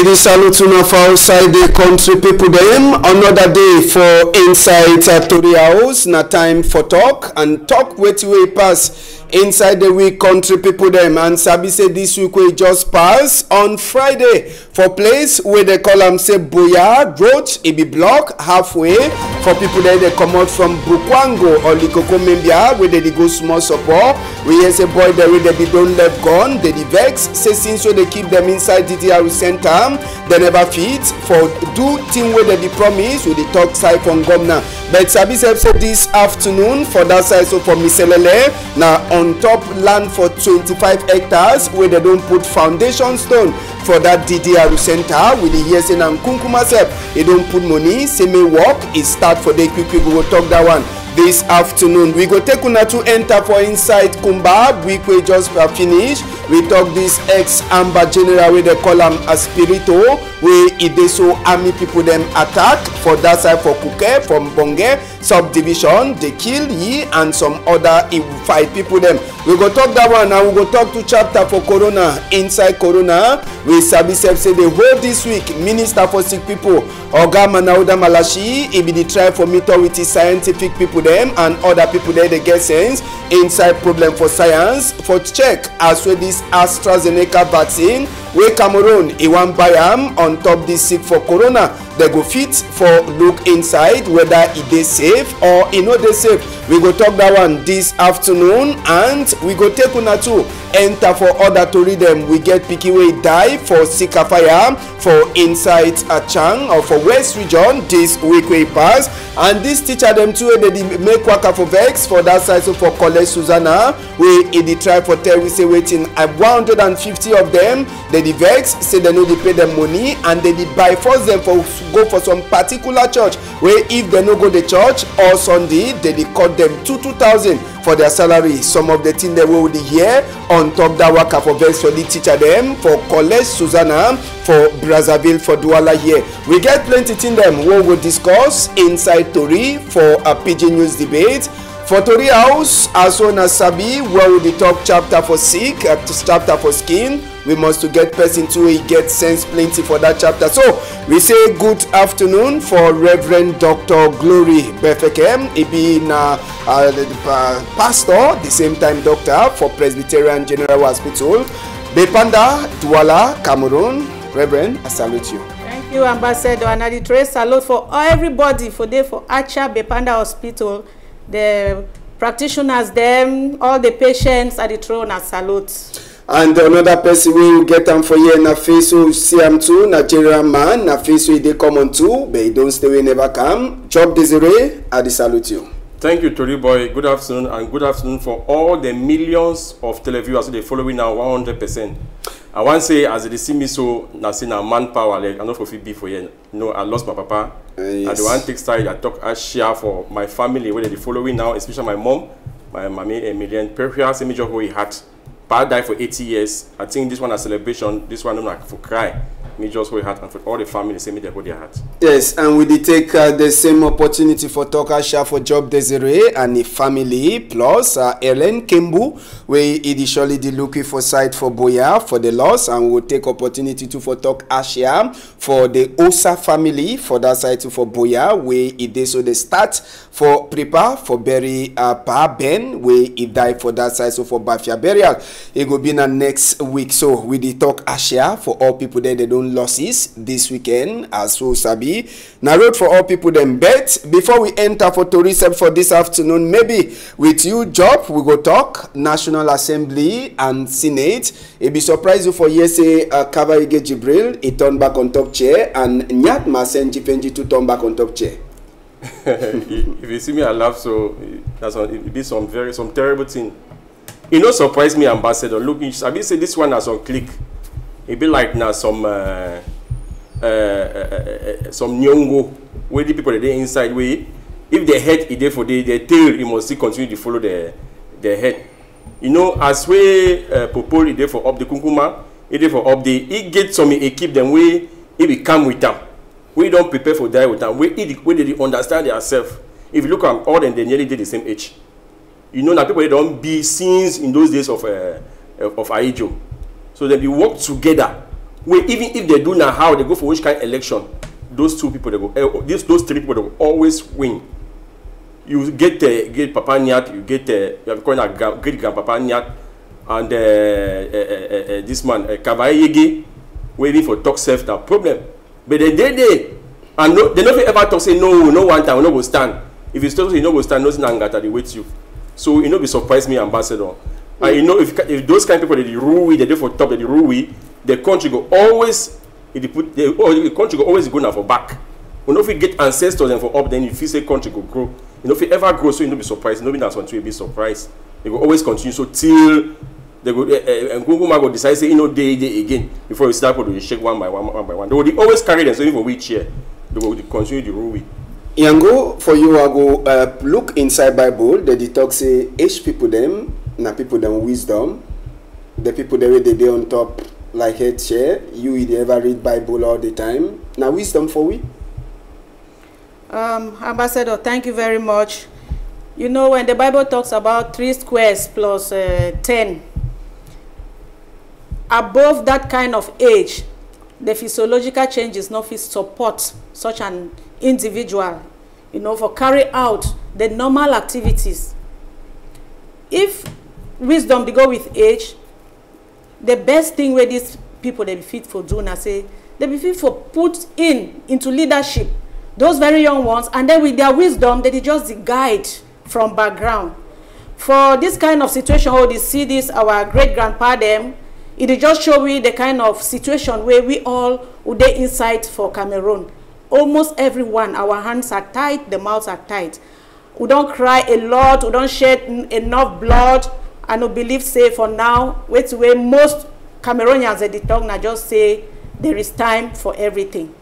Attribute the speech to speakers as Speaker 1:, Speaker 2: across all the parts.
Speaker 1: We dey salute una for outside the country people dem. Another day for inside Tori House. Na time for talk and talk wetin wey pass inside the week country people dem. And sabi say this week we just pass on Friday for place where they call am say Boya Road. E be block halfway for people dem dey comot from Bukwango or Likoko Membia where they go small support. We hear say boy there wey they be don left gone. They vex say since so they keep them inside DDR center. They never fit for do thing where they be promise with the talk side from governor. But sabi say this afternoon for that side so for Miselele now on top land for 25 hectares where they don't put foundation stone for that DDR center with the years in Kunkuma sep. They don't put money. Say me work is start for the quick we go talk that one. This afternoon we go take una to enter for inside Kumba week we just finish. We talk this ex-Amber general where they call him Aspirito where it dey so army people them attack for that side for Kuke from Bonge subdivision. They kill ye and some other fight people them. We go talk that one and we go talk to chapter for Corona. Inside Corona we sabi say the whole this week minister for sick people Oga Manauda Malashi he be the try for meet with the scientific people them and other people there they get sense inside problem for science for check as well this AstraZeneca vaccine where Cameroon he wan buy am on top this sick for Corona. They go fit for look inside whether it dey safe or e no dey safe. We go talk that one this afternoon and we go take una to enter for other tori dem. We get pikin wey die for Sika fire for inside Achang or for West region this week wey pass, and this teacher dem too wey dey make waka for vex for that side so for College Susanna wey e dey try for tell we say wetin 150 of them they dey vex say they no dey pay them money and they dey by force them for go for some particular church where if they no go the church or Sunday they dey cut them 2,000 for their salary. Some of the things they will be here on top that waka for vex for the teacher them for College Susanna for Brazzaville for Douala here. We get plenty things them we will discuss inside Tori for a PIDGIN news debate. For Tori House, as well as Sabi, where we talk chapter for sick, chapter for skin. We must to get person to he get sense plenty for that chapter. So we say good afternoon for Reverend Dr. Glory Befekem. He be na pastor, the same time doctor for Presbyterian General Hospital, Bepanda, Douala, Cameroon. Reverend, I salute you.
Speaker 2: Thank you, Ambassador. And I trace salute for everybody for there for Acha Bepanda Hospital. The practitioners, them, all the patients at the throne and salute. And
Speaker 1: another person will get them for here na face who see him too, Nigerian man, na face who they come on too, but he don't stay we never come. Job Desiree, I salute you.
Speaker 3: Thank you, Tori boy. Good afternoon and good afternoon for all the millions of televiewers who they following now 100%. I want to say as they see me so now see now manpower like I know for be for you. No, I lost my papa. Yes. I don't want to take side. I share for my family where they following now, especially my mom, my mommy Emilian Perrias, image of who he had. Pa died for 80 years. I think this one a celebration. This one like for cry. Me just who had and for all the family same me they hold their heart.
Speaker 1: Yes, and we did take the same opportunity for talk share for Job Desiree and the family plus Ellen Kembu where it surely the looking for site for Boya for the loss, and we will take opportunity to for talk Ashia for the Osa family for that side to for Boya where it is so the start for prepare for bury Pa Ben where it died for that side so for Bafia burial. It will be next week. So we did talk Ashia for all people there they don't losses this weekend as so sabi narrate for all people them. Bet before we enter for tourism for this afternoon, maybe with you Job we go talk National Assembly and Senate. It be surprise you for yes say Kavaige Jibril he turn back on top chair and Nyat Masenji Fenji to turn back on top chair.
Speaker 3: If you see me I laugh, so that's it be some terrible thing. It no surprise me, Ambassador. Look, I be say this one has on click. It be like now some nyongo where the people that they inside way. If the head is there for the tail, you must still continue to follow the head. You know, as we Popol is there for up the kunkuma, it there for up the it get some it keep them way it will come with them. We don't prepare for die with them. We they understand themselves. If you look at all them, they nearly did the same age. You know that people they don't be scenes in those days of Aijo. So then we work together Where even if they do now how they go for which kind of election, those two people they go, those three people they will always win. You get Papa Nyat, you get you have called a great grandpapa Nyat, and this man Kavaye Yegi waiting for talk self that problem. But they and no, they never ever talk say no one time we no go stand. If it's told you no go stand, nothing angata they wait you. So you know be surprise me, ambassador. And you know if those kind of people they rule we, they do for top, they rule we, the country go always the country go always go now for back. You know if you get ancestors and for up, then you feel say country go grow. You know if it ever grow, so you know be surprised. Nobody that's one to be surprised. They go always continue so till they go and Google go decide say you know day again before you start to shake one by one. They will always carry them so even for which year they will continue the rule.
Speaker 1: Yango, for you I go look inside Bible. The talk say each people them na people them wisdom. The people the way they on top like head chair. You ever read Bible all the time. Now wisdom for we.
Speaker 2: Ambassador, thank you very much. You know, when the Bible talks about 3 squares plus 10, above that kind of age, the physiological changes not fit support such an individual, you know, for carry out the normal activities. If wisdom they go with age, the best thing where these people they be fit for doing, I say, they be fit for put into leadership. Those very young ones, and then with their wisdom, they just guide from background. For this kind of situation, how they see this, our great-grandpa them, it just show me the kind of situation where we all would they inside for Cameroon. Almost everyone, our hands are tight, the mouths are tight. We don't cry a lot, we don't shed enough blood, and we believe, say, for now, wait where most Cameroonians at the talk now just say there is time for everything.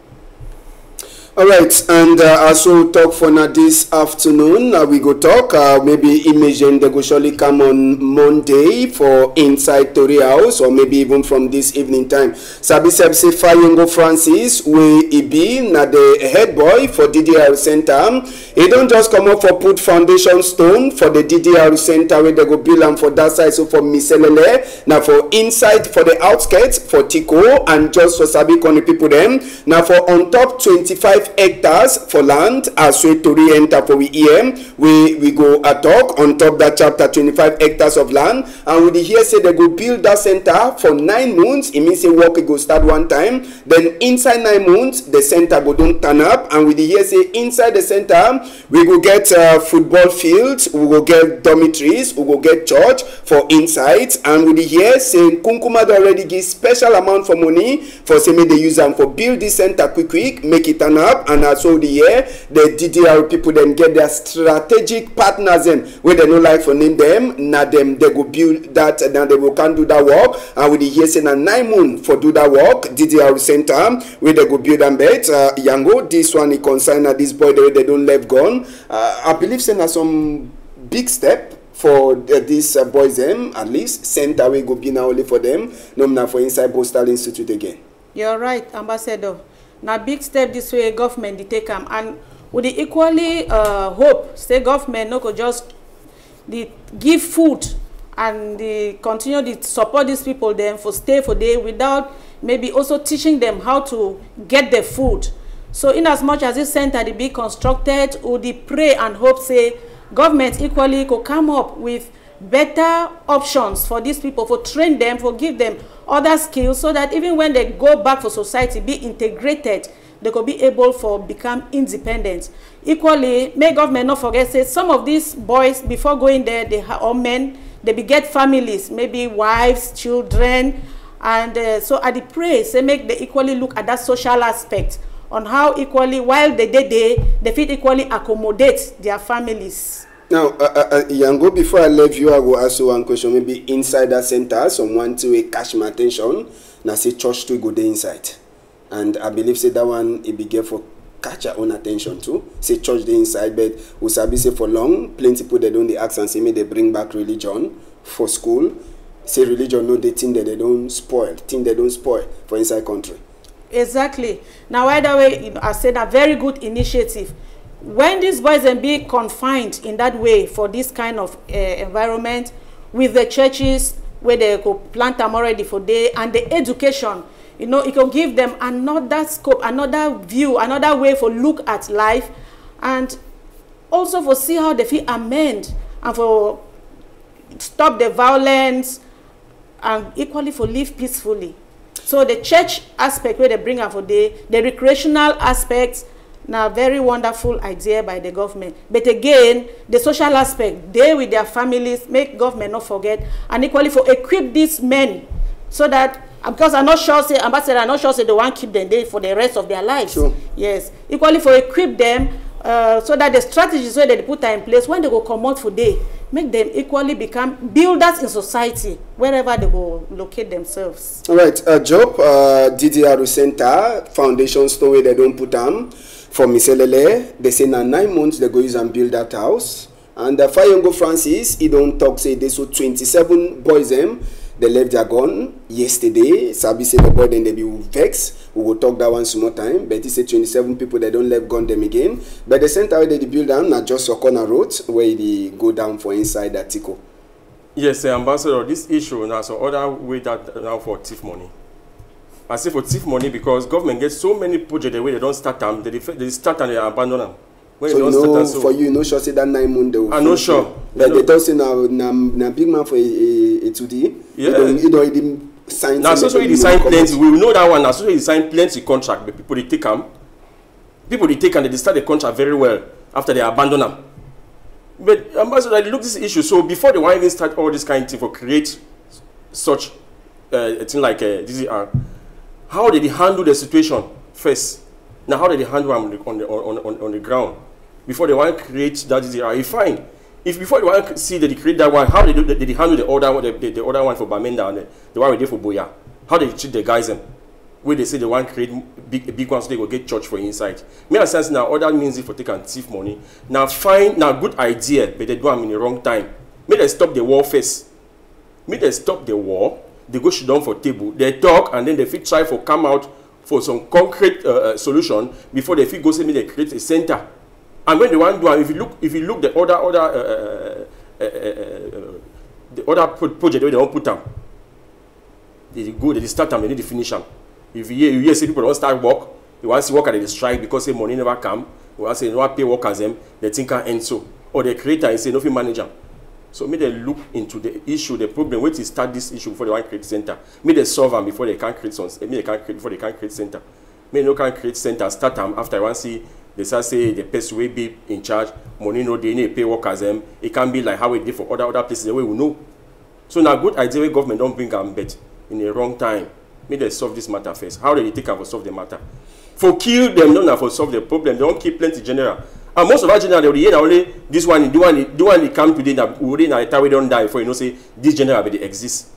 Speaker 1: All right, and also talk for now this afternoon. We go talk. Maybe Imogen they go surely come on Monday for Inside Tori House, or maybe even from this evening time. Sabi Sepsi Fayengo Francis, we be na the head boy for DDR Center. He don't just come up for put foundation stone for the DDR Center where they go build and for that side. So for Miselele, now for inside for the outskirts for Tico and just for Sabi Koni people them. Now for on top 25 hectares for land as we to re-enter for we we go a talk on top that chapter 25 hectares of land, and we hear say they go build that center for 9 months. It means say work go start one time, then inside 9 months the center go don't turn up, and we hear say inside the center we go get football fields, we will get dormitories, we will get church for inside, and we hear say Kunkuma already give special amount for money for say may they use them for build this center quick make it turn up. And also the year the DDR people then get their strategic partners in where they no like for name them, now them they go build that, and then they will can do that work, and with the year say na 9 months for do that work DDR Center where they go build and bet Yango this one it concern this boy they don't left gone. I believe say na some big step for these boys them, at least center we go be now only for them, no na for inside Postal Institute again.
Speaker 2: You're right, Ambassador. Now big step this way government they take them, and with the equally hope say government no go just give food and they continue to support these people then for stay for day without maybe also teaching them how to get the food. So in as much as this center they be constructed, would they pray and hope say government equally could come up with better options for these people, for train them, for give them other skills, so that even when they go back for society, be integrated, they could be able for become independent. Equally, may government not forget, say some of these boys before going there, they or men, they beget families, maybe wives, children, and so at the praise, they make they equally look at that social aspect on how equally while they fit equally accommodate their families.
Speaker 1: Now, Yango, before I leave you, I will ask you one question. Maybe inside that center, someone to catch my attention. Now, say church to go there inside. And I believe say that one, it be get for catch your own attention too. Say church there inside, but we sabi say for long, plenty people they don't the ask and say me they bring back religion for school. Say religion no they think that they don't spoil, for inside country.
Speaker 2: Exactly. Now, either way, I said a very good initiative. When these boys and be confined in that way for this kind of environment with the churches where they go plant them already for day and the education, You know, it can give them another scope, another view, another way for look at life, and also for see how they feel amend and for stop the violence and equally for live peacefully. So the church aspect where they bring up for the recreational aspects, now very wonderful idea by the government. But again, the social aspect, they with their families, make government not forget, and equally for equip these men so that, because I'm not sure, say, Ambassador, I'm not sure, say, they want to keep them there for the rest of their lives. Sure. Yes. Equally for equip them so that the strategies where they put in place, when they go come out for day, make them equally become builders in society, wherever they go locate themselves. All right.
Speaker 1: Job, DDR Center, Foundation Stone where they don't put them. For Miselele, they say now 9 months they go use and build that house. And the Fayengo Francis, he don't talk, say they saw 27 boys them. They left their gun yesterday. Sabi say the boy then they be vexed. We will talk that one some more time. But he said 27 people they don't left gun them again. But the center where they build down not just a corner road where they go down for inside that tico.
Speaker 3: Yes, Ambassador, this issue now so other way that now for thief money. I say for thief money because government gets so many projects the way they don't start them, they start and they abandon them. When
Speaker 1: so you know, for you, no sure say that 9 months.
Speaker 3: I'm not sure.
Speaker 1: Like they don't say now big man for a 2D.
Speaker 3: Yeah.
Speaker 1: You don't sign.
Speaker 3: Now, so he signed plenty. We know that one. Now, so he signed plenty contract, but people they take them. People they take and they start the contract very well after they abandon them. But Ambassador, I look at this issue. So before they want even start all this kind of thing for create such a thing like DZR, how did they handle the situation first? Now, how did they handle them on the ground? Before they want to create that DZR, fine. If before they want to see that they create that one, how did they handle the other one for Bamenda and the one we did for Boya? How did they treat the guys them? Where they say they want to create big ones so they will get church for inside. Me a sense now other means it for take and thief money. Now fine, now good idea, but they do them in the wrong time. May they stop the war first. May they stop the war. They go sit down for table. They talk and then they fit try for come out for some concrete solution before they fit go say me they create a center. And when they want to do, if you look the other project where they don't put them, they go, they start them, they need to finish them. If you hear say people don't start work, you want to see work at the strike because say money never come, you want to say you don't pay workers them, they think can end so. Or the creator and say nothing manage them. So may they look into the issue, the problem, wait to start this issue before they want to create center. May they solve them before they can create before they can create center. May no can create center, start them after I want to see they start say the person will be in charge, money no they need to pay workers them. It can be like how we did for other places the way we know. So now good idea where government don't bring them bet in the wrong time. May they solve this matter first. How do they take them for solve the matter? For kill them, not for solve the problem. They don't keep plenty general. And most of our general, they will hear only this one, the one they come today that we don't die before you know say this general but they exist.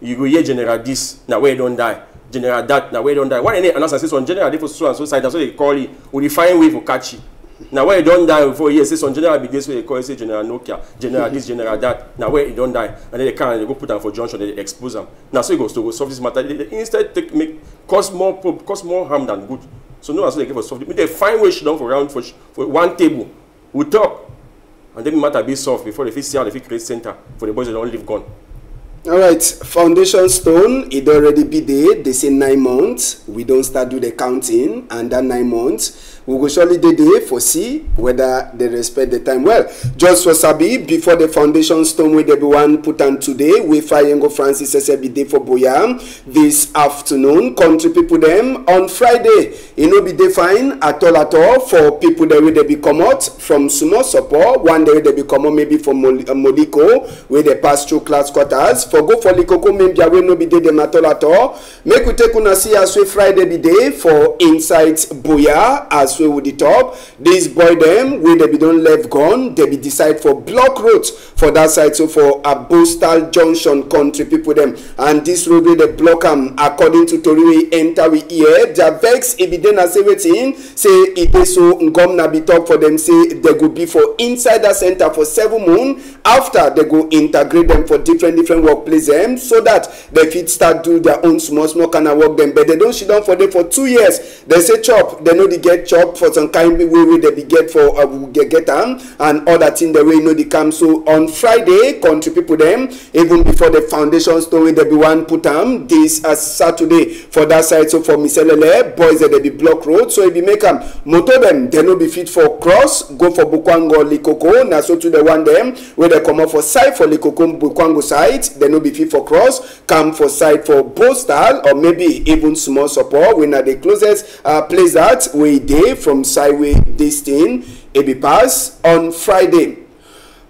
Speaker 3: You go hear general this, now where don't die. General that, now where don't die. Why any announce and say some general they for so and so side, that's what they call it. Will they find way for catch you? Now where you don't die before you say some general be this way they call it say general Nokia, general this, general that. Now where you don't die, and then they can they go put them for junction, they expose them. Now so it goes to go solve this matter. They instead cause more harm than good. So no, that's what they give us solve. They find ways down for round for one table. We talk, and then the matter be solved before they see how they create center for the boys that don't live gone.
Speaker 1: All right, foundation stone, it already be there. They say 9 months. We don't start do the counting, and that 9 months, we will surely do there for see whether they respect the time. Well, just for Sabi, before the foundation stone with everyone put on today, we Fayengo Francis SB day for Boya this afternoon. Country people them on Friday. It no be defined at all for people that will they be come out from small support. One day they be come out maybe from Moliko where they pass through class quarters. For go for Likoko maybe I will no be day them at all. Make we take una see as we Friday be day for inside Boya as we would the top. This boy them where they be don't left gone. They be decide for block roads for that side. So for a Postal Junction country people them and this road where they block them according to Tori we enter we here. The vex if they na say wetin say if they so ngom na be talk for them say they go be for inside that center for 7 months after they go integrate them for different workplace them so that they fit start do their own small kind of work them but they don't sit down for them for 2 years. They say chop they know they get chop chop for some kind way they be get for get them and other thing the way you know they come. So on Friday, country people them even before the foundation stone they be one put them this as Saturday for that side. So for Miselele boys they be block road. So if you make them motor them they no be fit for cross go for Bukwango Likoko. Now so to the one them where they come up for side for Likoko Bukwango side they no be fit for cross come for side for Postal or maybe even small support when are the closest place that we day from sideway this thing it be pass on Friday.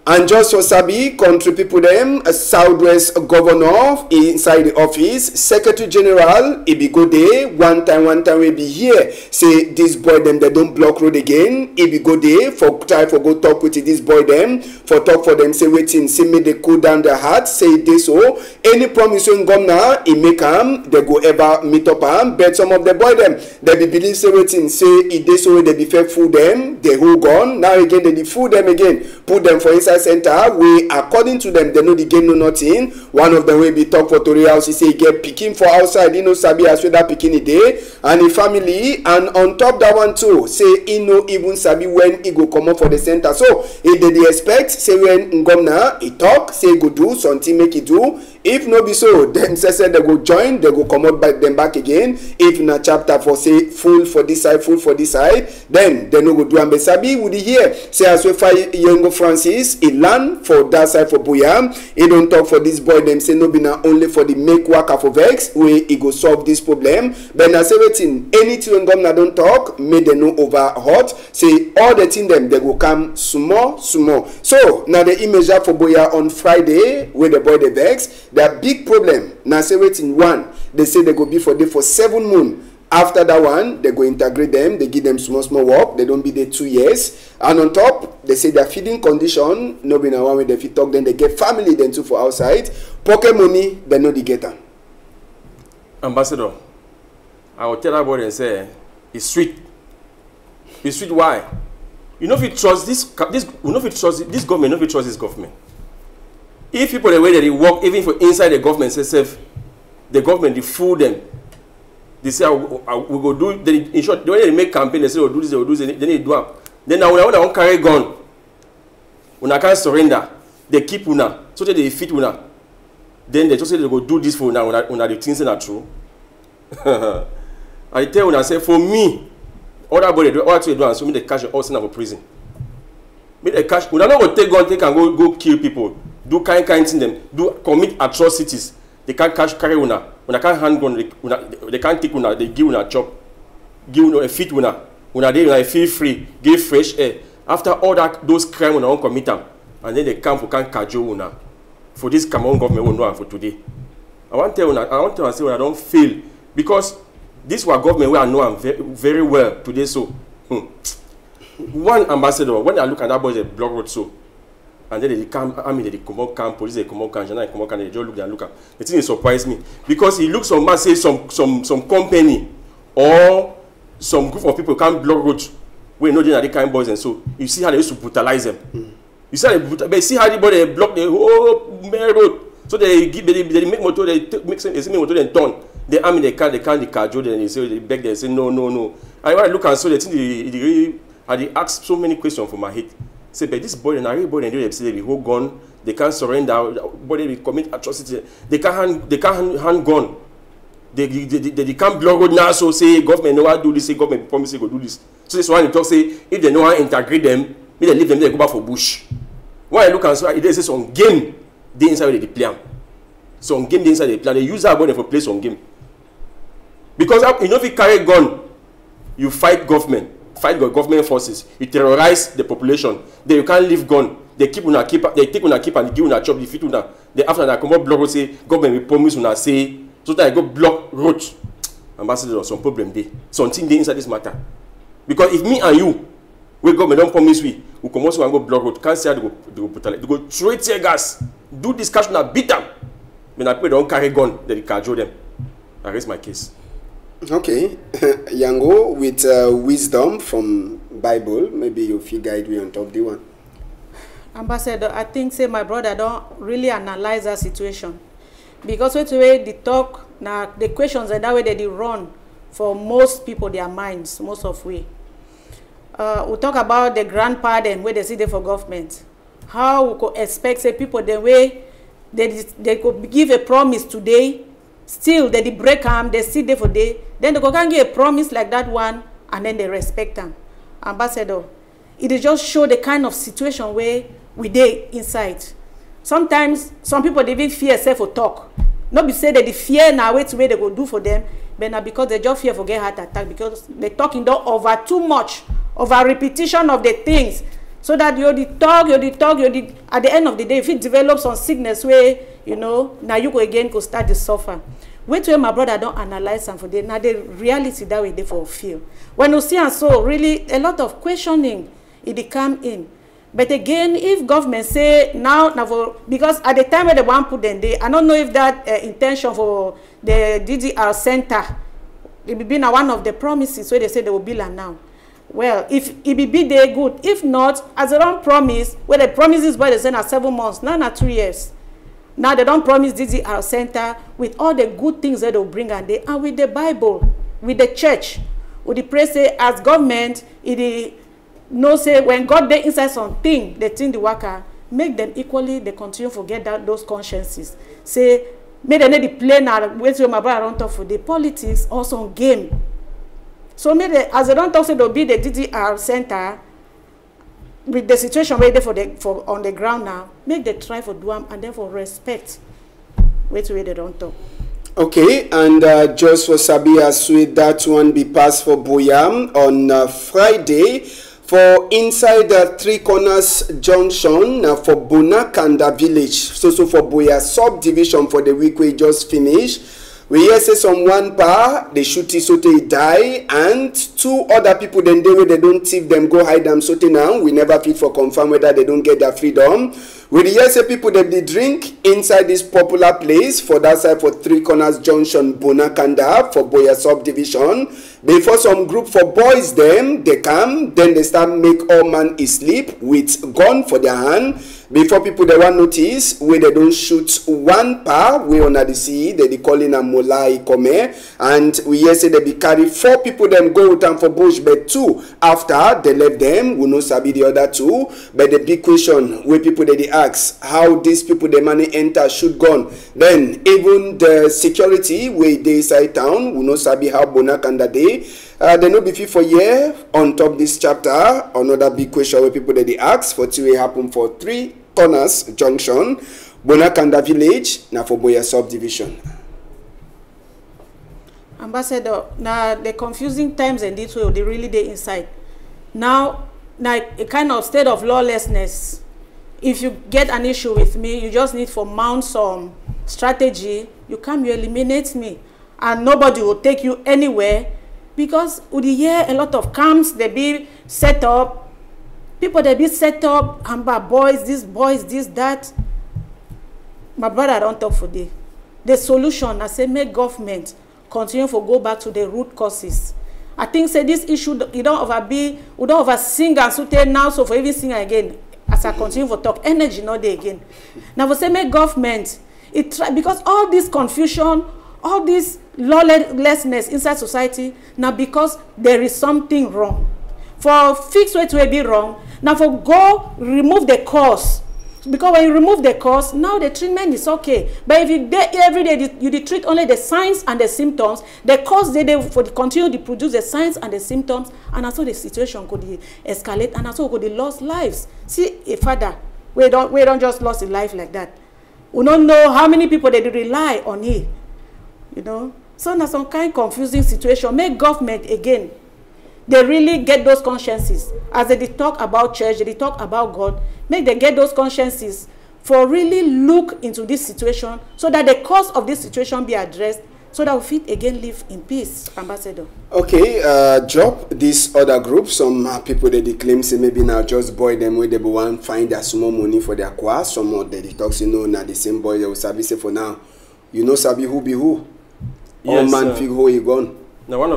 Speaker 1: And just for Sabi, country people them, a Southwest governor inside the office, Secretary General, it be go there, one time we be here. Say this boy them they don't block road again. It be go there for try for go talk with this boy them, for talk for them, say waiting, see me they cool down their heart, say this so. Any promise when come now, it make them, they go ever meet up them. But some of the boy them, they be believe say waiting, say it this so they be fair fool them, they who gone. Now again they fool them again, put them for inside center we according to them they know the game no nothing. One of them will be talk for Tori house. He say he get picking for outside. He know sabi as well that picking it day and the family and on top that one too say he no even sabi when he go come up for the center. So if they expect say when Ngomna he talk say he go do something make it do. If no be so then say they go join they go come out by them back again. If na chapter for say full for this side full for this side then they no go do and be sabi would hear say as well fight Younger Francis he land for that side for Boya. He don't talk for this boy them say no be na only for the make work for vex where he go solve this problem. But na say wetin anything when governor don't talk make them no over hot. Say all the thing them they go come small. So now the image for Boya on Friday where the boy the vex. That big problem now say waiting one they say they go be for day for 7 months. After that one they go integrate them, they give them small work, they don't be there 2 years, and on top they say their feeding condition no be na one way they fit talk then they get family then too for outside pocket money they know they get them.
Speaker 3: Ambassador, I will tell that boy and say it's sweet why you know if you trust this you know if you trust this government, you know if you trust this government. If people the way that they work, even for inside the government, say the government they fool them. They say we go do. Then in short, the way they make campaign, they say we'll do this, they will do this. Then they do it. Then now when they don't carry gun, when I can't surrender, they keep una so that they fit una. Then they just say they go do this for una. Una the things that are true. I tell una say for me, other body do what you do and so me they catch all send for prison. Me they catch. Una not go take gun, take and go kill people. Do kind thing them, do commit atrocities. They can't carry una. Una can't hand gun. They can't take una. They give una chop. Give una a fit una. Una they una feel free. Give fresh air. After all that, those crimes una don't commit them, and then they come for can't cajole una. For this Cameroon government will know for today. I want to tell una. I want to say una don't fail because this was government where I know very, very well today. So one ambassador when I look at that boy the block road so. And then they come, I mean, they come out camp, police they come out camp, and come out camp, they just look and look at. The thing surprised me because he looks on say some company or some group of people can't block road. We know they are the kind of boys and so you see how they used to brutalize them. You see how they see how they block the whole main road. So they make motor, they make motor then turn. They army they can't the carjo then they say they beg they say no. I want to look and so they think they ask so many questions for my head. Say, but this boy and every boy and they say they hold gun, they can't surrender, body they commit atrocity, they can't hand gun, they can't block road now. So say government know how to do this, say government promise they go do this. So this one they talk say if they know how to integrate them, they leave them there go back for bush. Why I look and so they say some game they inside the plan, some game they inside the plan. They use that body for play some game because you know if you carry gun, you fight government. Fight the government forces, you terrorize the population, then you can't leave gun. They take una keep and they give una chop, they fit una. Then after that come up block road say government will promise una say so that I go block road. Ambassador, some problem there. Something there inside this matter. Because if me and you, we government don't promise we come also and go block road, can't say they go throw tear gas, do this cash now beat them. When I pray they don't carry gun, they cajole them. I raise my case.
Speaker 1: Okay, Yango with wisdom from Bible, maybe you feel guide me on top the one.
Speaker 2: Ambassador, I think say my brother don't really analyze that situation because with the way they talk now, the questions and that way they run for most people their minds most of we. we talk about the grand pardon where they see there for government. How we could expect say people the way they could give a promise today, still they break them, they sit there for day, then they can give a promise like that one, and then they respect them. Ambassador, it is just show the kind of situation where we dey inside. Sometimes some people they even fear self for talk. Not be say that the fear now wait way they go do for them, but now because they just fear for get heart attack because they talking don't over too much, over repetition of the things. So that you the talk, at the end of the day, if it develops some sickness where, you know, now you go again go start to suffer. Wait till my brother don't analyze them for them. Now the reality that way they for feel. When you see and so really a lot of questioning it come in. But again, if government say now for, because at the time when they want put them there, I don't know if that intention for the DDR center, it will be now one of the promises where they say they will build now. Well, if it be there good, if not, as they don't promise, where the promises by they say now 7 months, now 2 years. Now they don't promise DDR center with all the good things that they'll bring and they and with the Bible, with the church, with the prayer say as government, it no say when God they inside something, they think the worker, make them equally, they continue to forget that those consciences. Say, make them the play now, wait till my brother don't talk for the politics, also game. So maybe as they don't talk, so they'll be the DDR center with the situation where they for on the ground now, make the try for do them and then for respect. Wait till they don't talk.
Speaker 1: Okay, and just for Sabia Sweet, that one be passed for Boyam on Friday. For inside the Three Corners Junction for Bonakanda village, so for Boya subdivision for the week we just finished. We hear say some one par, they shoot it so they die, and 2 other people then they don't thief them, go hide them so now. We never fit for confirm whether they don't get their freedom. We hear say people that they drink inside this popular place for that side for Three Corners Junction, Bonakanda for Boya subdivision. Before some group for boys them, they come, then they start make all man is sleep with gun for their hand. Before people they want notice where they don't shoot one par, we on the sea, they call in a molai come, and we hear say they be carry 4 people them go with them for bush, but 2 after they left them, we know sabi the other 2. But the big question where people they ask how these people the money enter shoot gun, then even the security where they inside town, we know sabi how Bonakanda day. They no be fit for year on top this chapter. Another big question where people they ask for 2 happen for Three Corners Junction, Bonakanda village, now for Boya subdivision.
Speaker 2: Ambassador, now the confusing times and this way they really they inside. Now a kind of state of lawlessness. If you get an issue with me, you just need to mount some strategy. You come, you eliminate me, and nobody will take you anywhere. Because with the year, a lot of camps, they be set up. People, they be set up. Amber boys, this, that. My brother, I don't talk for this. The solution, I say, make government continue to go back to the root causes. I think, say, this issue, we don't over sing and so now, so for even sing again, as I continue to talk, energy not there again. Now, we say, make government, because all this confusion, all this lawlessness inside society, now because there is something wrong. For fix what will be wrong, now for go remove the cause. Because when you remove the cause, now the treatment is okay. But if you every day you treat only the signs and the symptoms, the cause they for continue to produce the signs and the symptoms, and also the situation could escalate, and also could lose lives. See a father, we don't just lose a life like that. We don't know how many people they rely on it. You know, so now some kind of confusing situation. Make government again, they really get those consciences as they talk about church, they talk about God. Make they get those consciences for really look into this situation so that the cause of this situation be addressed, so that we fit again live in peace. Ambassador. Okay,
Speaker 1: drop this other group. Some people they claim say maybe now just boy them where they want find their small money for their qua. Some of they talk say no, now the same boy they will sabi say for now. You know sabi who be who. Yes, all man figure who he gone.
Speaker 3: Now one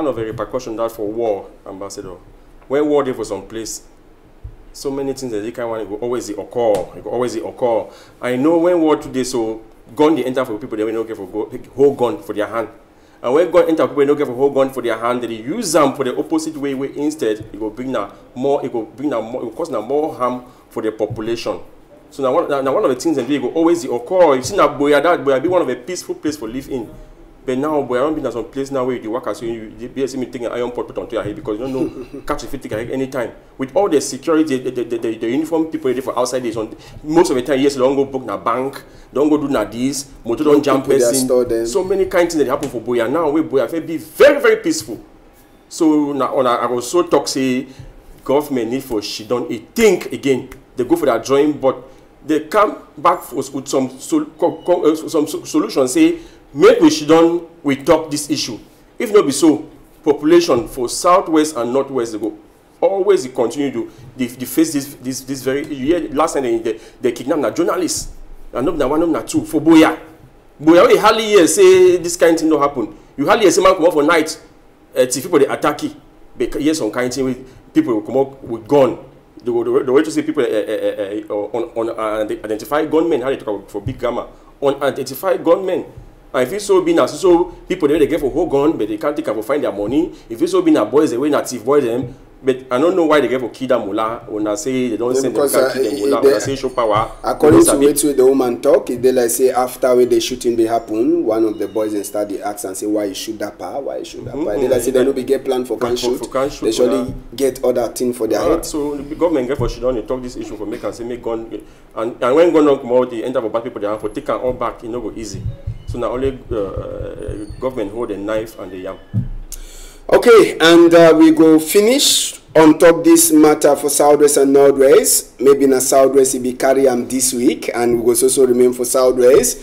Speaker 3: of the repercussions that for war, Ambassador, when war there for some place, so many things that they can want, it will always occur. I know when war today, so gun they enter for people they will not get for go hold gun for their hand, And when gun enter, people don't get a whole gun for their hand. They use them for the opposite way. Where instead it will bring now more. It will bring now more. It will cause now more harm for the population. So now one of the things that we go always occur. You see now Boya, that Boya be one of a peaceful place for live in. But now Boya don't be in some place now where you work as you be see me taking an iron pot put onto your head because you don't know catch if you take a head anytime. With all the security, the uniform people ready for outside days on most of the time, yes, they don't go book na bank, don't go do na this, motor don't jump person. So many kind of things that happen for Boya now where Boya be very, very peaceful. So now I was so talk say government need for she don't think again. They go for that drawing board. They come back with some solution. Say make we talk this issue. If not be so, population for southwest and northwest they go always continue to they face this very. You hear last time they kidnap na journalists. And not one, not two for Boya. Boya we hardly hear say this kind of thing don't happen. You hardly hear say man come out for night. People they attack you. But yes, some kind of thing with people will come up with gun. The way to say people identify gunmen, how they talk about for big gamma, unidentified gunmen. And if it's so being as so people they get for whole gun, but they can't take and find their money. If it's so being a boys, they way native boys them. But I don't know why they get for kill them mula. When I say they don't send them kill them mula, when I say show power.
Speaker 1: According to way the woman talk, they like say after when the shooting be happen, one of the boys and start the ask and say why you shoot that power, why you shoot that power. They like say they no be get plan for can shoot. They surely get other thing for their head.
Speaker 3: So the government get for she don't talk this issue for make and say make gun and when gun don't come out, they end up bad people they have for take and all back. It no go easy. So now only government hold the knife and the yam.
Speaker 1: Okay, and we go finish on top this matter for Southwest and Northwest. Maybe na Southwest it be carry this week, and we go also remain for Southwest.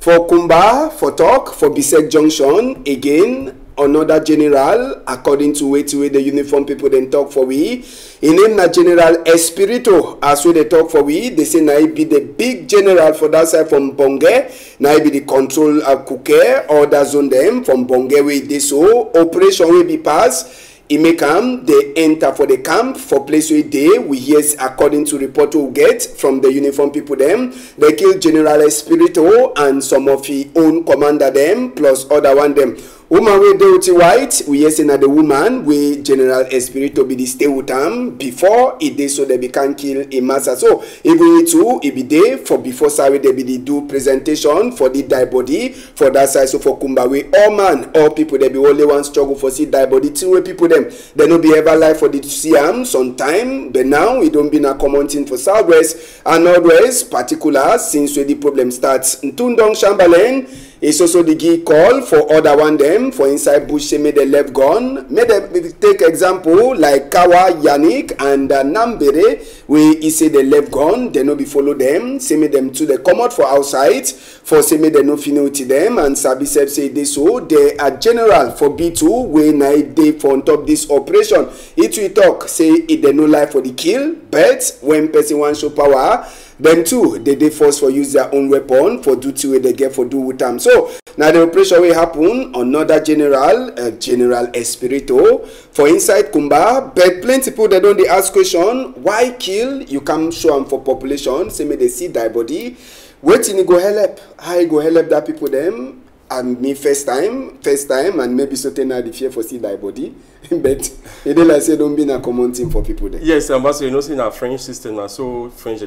Speaker 1: For Kumba, for talk, for Bisek Junction, again, another general, according to way the uniform people then talk for we. In name na General Espirito, as we they talk for we, they say na be the big general for that side from Bonge, na be the control of Kuke, or that zone them from Bonge way they so, operation will be passed. It may come, they enter for the camp for place where they, we hear according to report we get from the uniform people them, they kill General Espirito and some of his own commander them, plus other one them. Woman we Deutty White, we hear saying that the woman we General Espirito be the stay with them before it they so they be can kill a master. So even it too, it be there for before sorry they be the do presentation for the die body for that side. So for Kumba we all man, all people they be only one struggle for see die body. Two way people them they no be ever life for the CM sometime, but now it don't be a common thing for Southwest and Northwest particular since where the problem starts. Ntundong Chamberlain is also the key call for other one them for inside bush say made the left gun. Made them take example like Kawa Yannick and Nambere where he say the left gun, they no be follow them, say made them to the come out for outside for say made they no finality them and Sabisep say they so they are general for B2 where night day for on top this operation. It we talk say it they no life for the kill, but when person one show power then too, they force for use their own weapon for duty where they get for do with them. So now the operation will happen. Another general, General Espirito, for inside Kumba. But plenty people they don't they ask question why kill? You come show them for population. Say me they see die body. Waiting go help. How go help that people them? And me first time, and maybe certain the fear for see die body. But it like say don't be a common thing for people there.
Speaker 3: Yes, ambassador, you know, in our French system, and so French,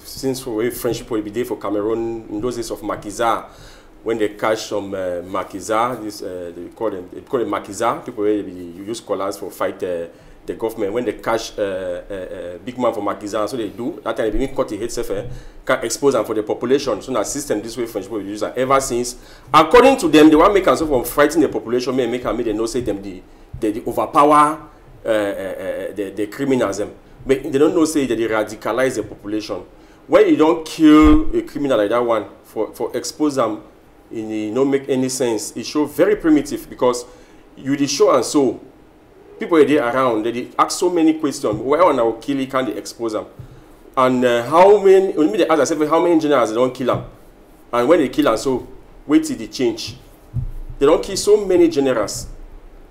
Speaker 3: since we French people be there for Cameroon in those days of Makiza, when they catch some Makiza, this they call them Makiza. People use collars for fight the government. When they catch big man for Makiza, so they do that time they even cut the head self, can expose them for the population. So that system this way French people use that ever since. According to them, they want make us from fighting the population, make they know say them they overpower the criminals them. But they don't know say that they radicalize the population. When you don't kill a criminal like that one for expose them, it don't make any sense. It shows very primitive because you the show and so people are there around. They ask so many questions. Why on our kill can they expose them? And how many? When they ask themselves how many generals they don't kill them, and when they kill them, so wait till they change. They don't kill so many generals.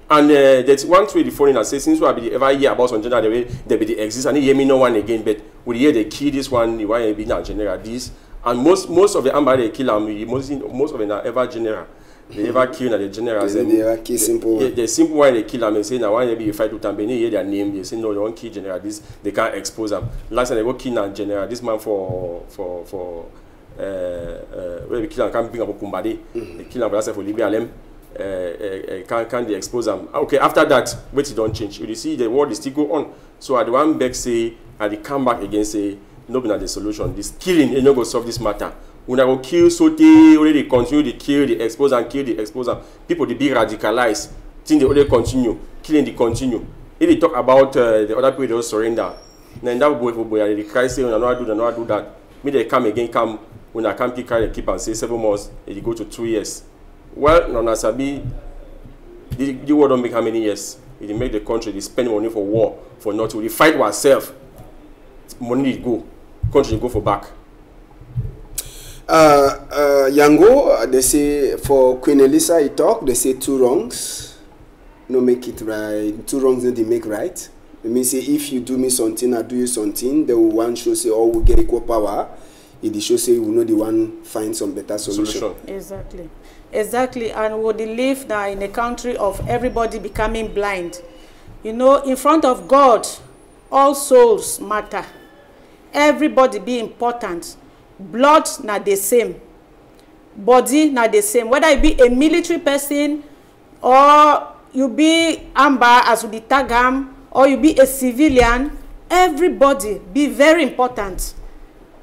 Speaker 3: And that's one way the foreigner says, since we have ever hear about some general, they exist, and they hear me no one again, but we hear they kill this one, why they be not general this, and most of the amber they kill them, most of them are ever general. They never kill the generals.
Speaker 1: They never kill simple one.
Speaker 3: The simple one they kill them and say, now why you fight with them? They hear their name. They say, no, they won't kill general. This they can't expose them. Last time they go kill a general. This man for where they kill them can't bring up Kumbadi. They kill them for Libya. Can they expose them? Okay, after that, wait, it don't change. You see, the war is still go on. So at the one back say, and they come back again say, no, not the solution. This killing, you know, go solve this matter. When I go kill, so they already continue to kill, the expose and kill, the expose. People they be radicalized. Think they already continue killing, the continue. If they talk about the other people, they surrender. Then that boy, they cry say, "No, I do that." Me they come again, come when I come keep and say 7 months, they go to 2 years. Well, no, Nasabi, the war don't make how many years? It make the country they spend money for war for nothing. We fight ourselves. Money go, country go for back.
Speaker 1: Yango, they say for Queen Elisa, he talk. They say 2 wrongs, no make it right. 2 wrongs, no they make right. It means say if you do me something, I do you something. They will one show say all will get equal power. It show say we know the one find some better solution.
Speaker 2: Exactly. Exactly, and we would live now in a country of everybody becoming blind. You know, in front of God, all souls matter. Everybody be important. Blood not the same. Body not the same. Whether you be a military person, or you be amber as with the tagam, or you be a civilian, everybody be very important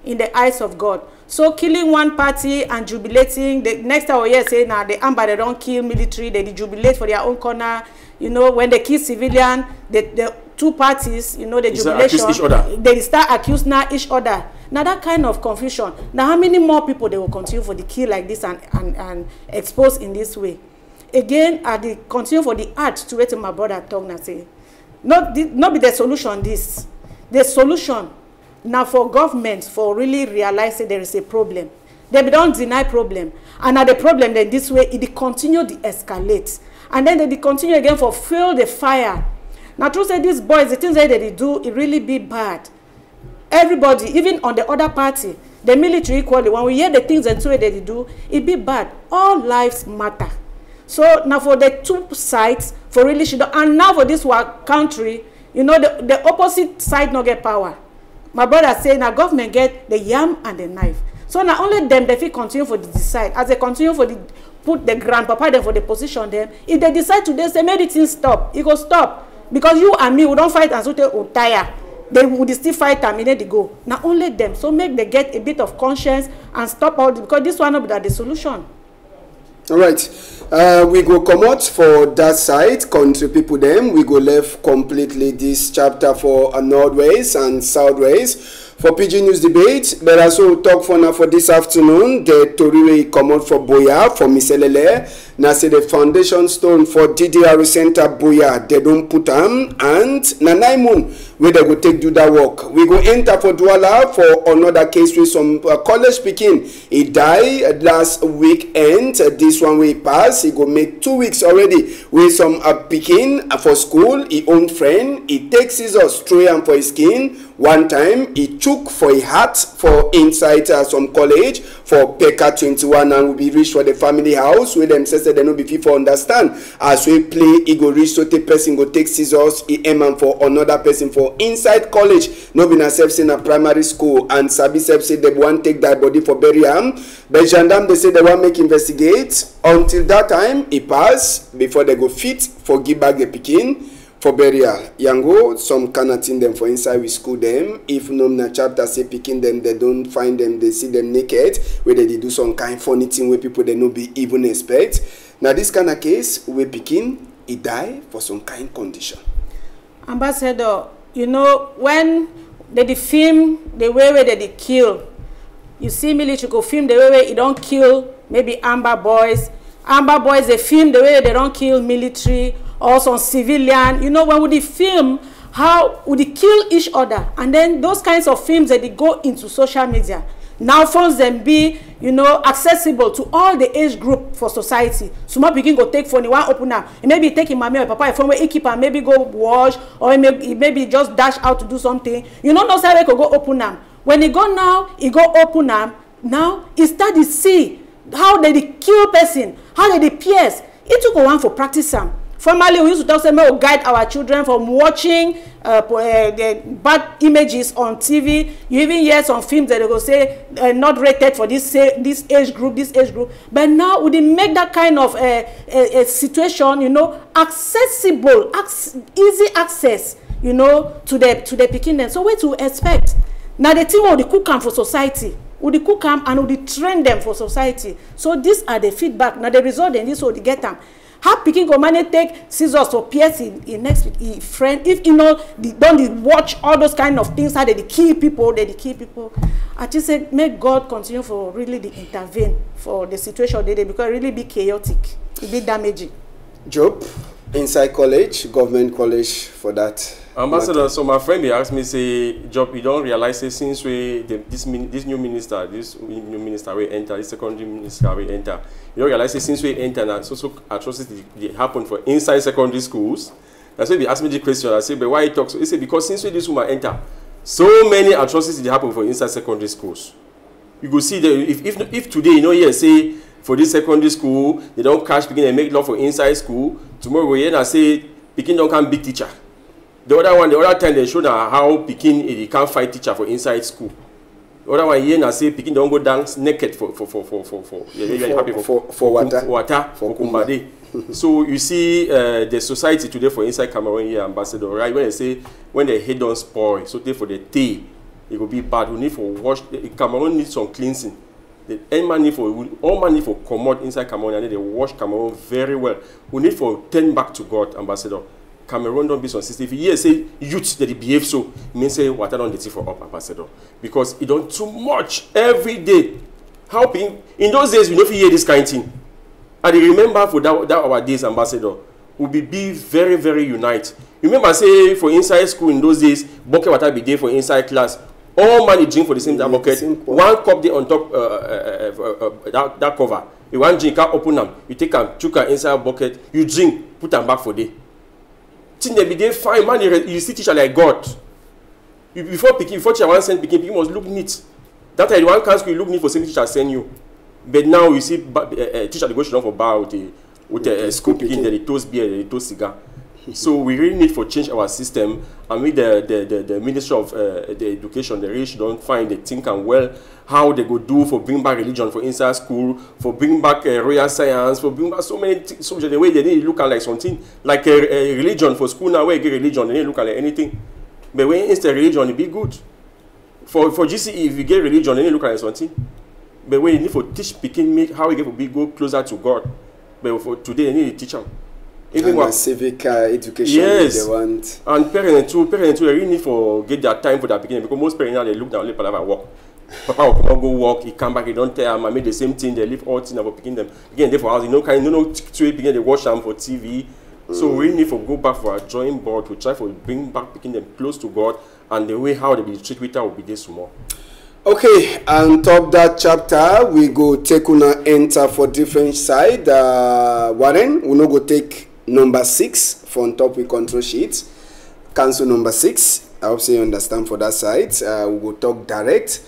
Speaker 2: in the eyes of God. So killing one party and jubilating, the next time we hear say now the amber they don't kill military, they jubilate for their own corner. You know, when they kill civilian, the 2 parties, you know, the jubilation, they start accusing each other. Now that kind of confusion. Now how many more people they will continue for the kill like this and expose in this way? Again, they continue for the art to wait till my brother talk and say, not be the solution this. The solution now for government for really realizing there is a problem. They don't deny problem. And now the problem then this way, it continue to escalate. And then they continue again for fuel the fire. Now true say these boys, the things that they do, it really be bad. Everybody, even on the other party, the military equally, when we hear the things that they do, it be bad. All lives matter. So now for the 2 sides, for really and now for this country, you know, the opposite side not get power. My brother say now government get the yam and the knife. So not only them they feel continue for the decide. As they continue for the put the grandpapa them for the position them. If they decide today say medicine stop, it go stop. Because you and me we don't fight and so they will tire. They would still fight and minute they go. Not only them. So make they get a bit of conscience and stop all because this one will be the solution.
Speaker 1: All right. We go come out for that side, country people them. We go left completely this chapter for Northways and Southways. For PIDGIN News Debate, but also talk for now for this afternoon. The Tori come out for Boya, for Miselele. Now say the foundation stone for DDR Center Boya, they don't put them. And na 9 months where they go take do that work. We go enter for Douala for another case with some college speaking. He died last weekend. This one we pass. He go make 2 weeks already with some picking for school. He own friend. He takes scissors, throw him for his skin. One time he took for a hat for inside some college for Peka 21 and will be reached for the family house where them says that they no be fit for understand. As we play, he go reach so the person go take scissors, he aim for another person for inside college. No be na self in a primary school and Sabi self say they want take that body for burial. But gendarme they say they want make investigate until that time he pass before they go fit for give back the pikin. For burial, Yango, some cannot in them for inside we school them. If no na chapter say picking them, they don't find them, they see them naked, where they do some kind of funny thing where people they no be even expect. Now this kind of case, we picking, he die for some kind of condition.
Speaker 2: Ambassador, you know, when they film the way where they kill, you see military go film the way where you don't kill maybe Amber boys. Amber boys, they film the way they don't kill military or some civilian. You know, when would they film how would they kill each other? And then those kinds of films that they go into social media. Now phones them be, you know, accessible to all the age group for society. Small begin go take phone, one open up. Maybe taking mommy or papa phone where he keep and maybe go wash or maybe just dash out to do something. You know, no side could go open them. When he go now, he go open them. Now he start to see how they kill person, How they pierce? It took a one for practice some. Formerly, we used to talk say, "May we guide our children from watching the bad images on TV." You even hear some films that they go say not rated for this age group, But now we make that kind of a situation, you know, accessible, easy access, you know, to the Pekin. So what to expect? Now the thing will the cook camp for society. Would the cook camp and would the train them for society. So these are the feedback. Now the result in this will get them. How Pekin go manage take scissors for pierce in next friend if you know don't watch all those kind of things how they kill people, I just say make God continue for really the intervene for the situation they because it really be chaotic, it be damaging. Job,
Speaker 1: inside college, government college for that.
Speaker 3: Ambassador, so my friend they asked me say, Job, you don't realize say, since this new minister will enter, this secondary minister will enter. You don't realize say, since we enter now, so atrocities they happen for inside secondary schools. That's why they asked me the question. I say, but why you talk so? He said because since this woman enter, so many atrocities they happen for inside secondary schools. You go see that if today you know here say for this secondary school they don't catch begin and make law for inside school. Tomorrow we hear say Pekin don't come big teacher. The other time they show now how Pekin they can't fight teacher for inside school. The other one here now say Pekin don't go dance naked for water for Kumbade. So you see the society today for inside Cameroon here, Ambassador, right? When they say when the head don't spoil, so therefore the tea it will be bad. We need for wash. Cameroon needs some cleansing. All man need for come out inside Cameroon and they wash Cameroon very well. We need for turn back to God, Ambassador. Cameroon don't be so sensitive. If you say youth that they behave so, it means say water don't get for up, Ambassador. Because it don't too much every day. How in those days we don't hear this kind of thing. And remember for that our days, Ambassador, will be very, very unite. You remember say for inside school in those days, bucket water be there for inside class. All man drink for the same bucket. One cup there on top that cover. You want drink, can't open them. You take them, chuka inside bucket. You drink, put them back for day. Thing they be there fine, man. You see teacher like God. Before teacher one send Pekin must look neat. That time one can't school look neat for same teacher send you. But now you see teacher they go down for bar with a school Pekin, they toast beer, they toast cigar. So we really need for change our system, and with the Ministry of the Education, they really don't find the think and well how they go do for bring back religion for inside school, for bring back royal science, for bring back so many subjects. The way they need to look at like something like a religion for school now, where you get religion, they need to look at like anything. But when instead religion, it be good. For GCE, if you get religion, they need to look at like something. But when you need for teach Pekin how you get to be go closer to God. But for today, they need to teach them.
Speaker 1: Even what civic education,
Speaker 3: yes,
Speaker 1: they want.
Speaker 3: And parents too, they really need for get their time for that beginning because most parents now they look down, let Papa work. Papa will come go work, he come back, he don't tell them, I made the same thing, they leave all things about picking them. Again, they for house, to begin they watch them for TV. So we really need to go back for a drawing board to try to bring back picking them close to God and the way how they be treated with that will be this more.
Speaker 1: Okay, and top that chapter, we go take una enter for different side. Warren, we no go take number 6 from top with control sheet. Cancel number 6. I hope you understand for that side. We will talk direct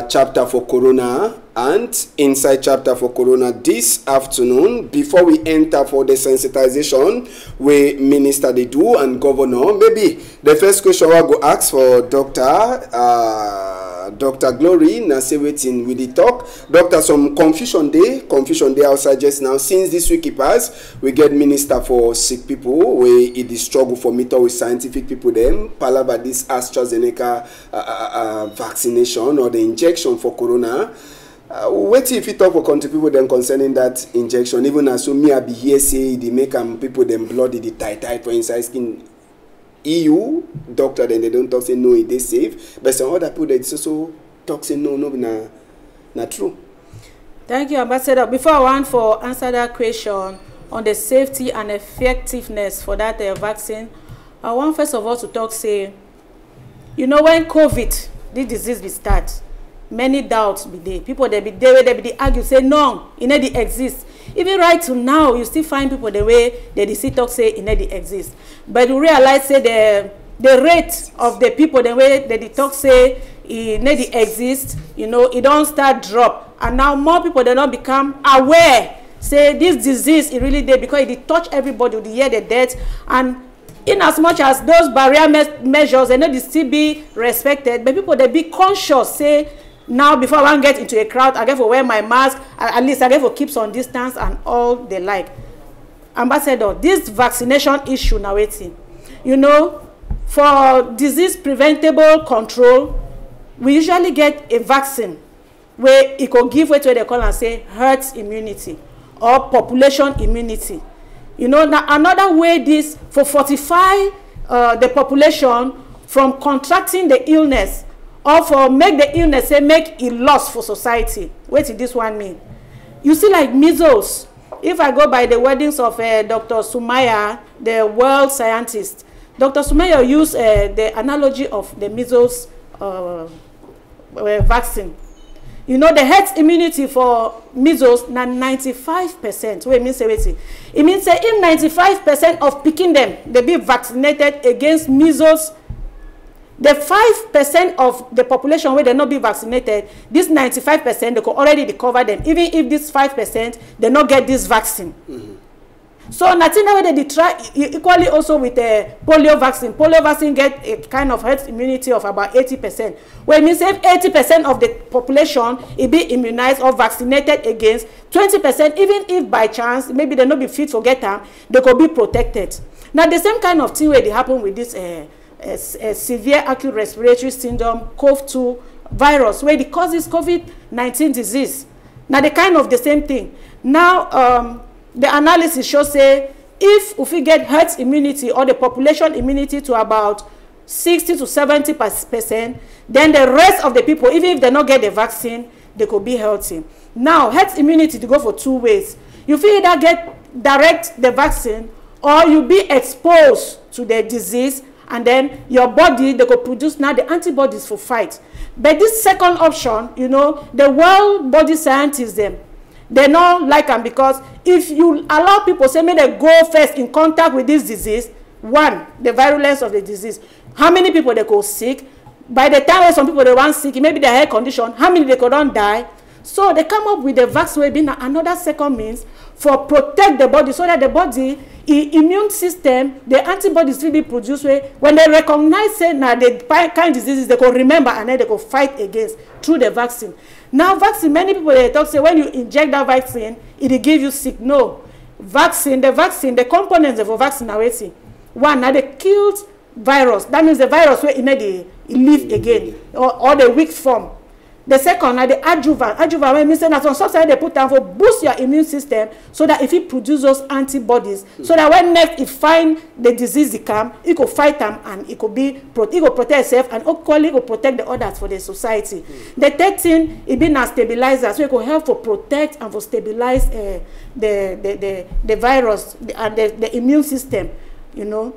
Speaker 1: chapter for Corona and inside chapter for Corona this afternoon. Before we enter for the sensitization, we minister they do and governor. Maybe the first question I go ask for Dr. Glory, na say waiting with the talk. Doctor, some confusion there outside just now. Since this week passed, we get minister for sick people, we it is struggle for meter with scientific people them. Palaba this AstraZeneca vaccination or the injection for Corona. Wait if you talk for country people then concerning that injection, even as so me I be here say they make people them bloody the tight for inside skin. EU doctor then they don't talk say no it is safe, but some other people they also talk say no not true.
Speaker 2: Thank you, Ambassador. Before I want for answer that question on the safety and effectiveness for that vaccine, I want first of all to talk say, you know when COVID this disease will start, many doubts be there. People they be there where they argue say no, it never exist. Even right to now, you still find people the way they see talk say it never exist. But you realize say the rate of the people the way they talk say it never exist, you know, it don't start drop. And now more people they don't become aware say this disease is really there because it touch everybody, the hear the death, and in as much as those barrier measures, they know they still be respected, but people they be conscious, say, now before I get into a crowd, I get to wear my mask, at least I get to keep some distance and all the like. Ambassador, this vaccination issue now waiting. You know, for disease preventable control, we usually get a vaccine where it could give way to what they call and say herd immunity or population immunity. You know, now another way this for fortify the population from contracting the illness or for make the illness say make it loss for society. What did this one mean? You see, like measles. If I go by the wordings of Dr. Sumaya, the world scientist, Dr. Sumaya used the analogy of the measles vaccine. You know, the herd immunity for measles na 95%. What it means, it means say if 95% of picking them, they be vaccinated against measles, the 5% of the population where they not be vaccinated, this 95% they could already recover them. Even if this 5% they not get this vaccine. So nothing that they try equally also with the polio vaccine. Polio vaccine get a kind of herd immunity of about 80%. Well, it means if 80% of the population it be immunized or vaccinated against 20%, even if by chance maybe they not be fit for get them, they could be protected. Now the same kind of thing where they happen with this severe acute respiratory syndrome, COVID-2 virus, where it causes COVID-19 disease. Now the kind of the same thing. Now the analysis shows say if we get herd immunity or the population immunity to about 60 to 70%, then the rest of the people, even if they not get the vaccine, they could be healthy. Now herd immunity to go for two ways. You feel either get direct the vaccine or you be exposed to the disease, and then your body they could produce now the antibodies for fight. But this second option, you know, the world body scientists they don't like them because if you allow people say may they go first in contact with this disease, one, the virulence of the disease, how many people they could sick, by the time some people they want sick, maybe their health condition, how many they could not die. So they come up with the vaccine being another second means for protect the body, so that the body, immune system, the antibodies will be produced when they recognize say now the kind of diseases they can remember and then they can fight against through the vaccine. Now vaccine, many people they talk say when you inject that vaccine, it will give you sick. No. Vaccine, the components of a vaccine are waiting. One, now the killed virus. That means the virus where it live again or the weak form. The second, the adjuvant. Adjuvant means that some substance they put down for boost your immune system so that if it produces those antibodies, so that when next it find the disease it come, it could fight them and it could protect itself and equally it could protect the others for the society. The third thing, it be a stabilizer, so it could help for protect and for stabilize the virus and the immune system, you know.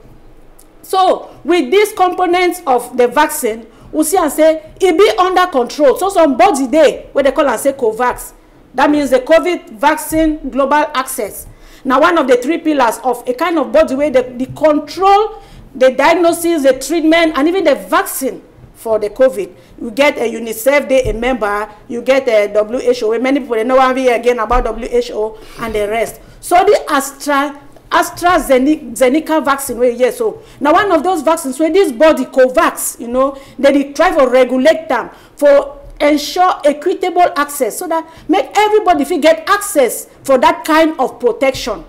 Speaker 2: So with these components of the vaccine, we see and say it be under control. So some body there where they call and say COVAX. That means the COVID vaccine global access. Now one of the three pillars of a kind of body where they control the diagnosis, the treatment, and even the vaccine for the COVID. You get a UNICEF Day, a member, you get a WHO, where many people they know again about WHO and the rest. So the AstraZeneca vaccine where yes, so now one of those vaccines where this body COVAX, you know, they try to regulate them for ensure equitable access, so that make everybody if get access for that kind of protection.